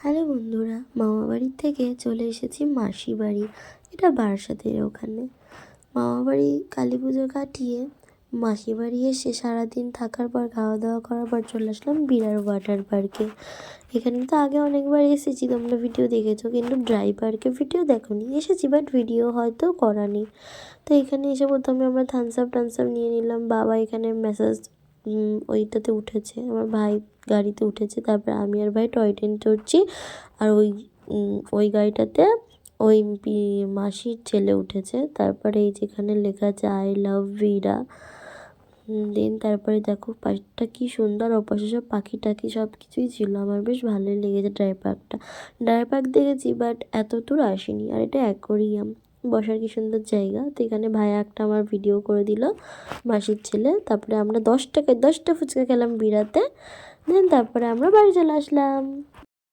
Hello বন্ধুরা, মামাবাড়ির থেকে চলে এসেছি মাসি বাড়ি। এটা বারাসাতের ওখানে। মামাবাড়ি কালী পুজো কাটিয়ে মাসি বাড়ি এসে সারাদিন থাকার পর খাওয়া দাওয়া করার পর চলে আসলাম বিরার ওয়াটার পার্কে। এখানে তো আগে অনেকবার এসেছি, তোমরা ভিডিও দেখেছো, কিন্তু ড্রাই পার্কে ভিডিও দেখোনি। এসেছি বাট ভিডিও হয়তো করা নেই। তো এখানে এসে প্রথমে আমরা থামস আপ নিয়ে নিলাম। বাবা এখানে ম্যাসাজ ওইটাতে উঠেছে, আমার ভাই গাড়িতে উঠেছে, তারপর আমি আর ভাই টয় ট্রেন চড়ছি। আর ওই গাড়িটাতে ওই মাসির ছেলে উঠেছে। তারপরে এই যেখানে লেখা আছে আই লাভ ভিরা। দেন তারপরে দেখো পার্কটা কি সুন্দর, ওপাশে সব পাখি টাখি সব কিছুই ছিল। আমার বেশ ভালোই লেগেছে ড্রাই পার্ক দেখেছি বাট এত দূর আসেনি। আর এটা অ্যাকোরিয়াম, বসার কি সুন্দর জায়গা। তো এখানে ভাইয়া একটা আমার ভিডিও করে দিল, মাসির ছেলে। তারপরে আমরা 10 টাকায় 10টা ফুচকা খেলাম বিরাতে। দেন তারপরে আমরা বাড়ি চলে আসলাম।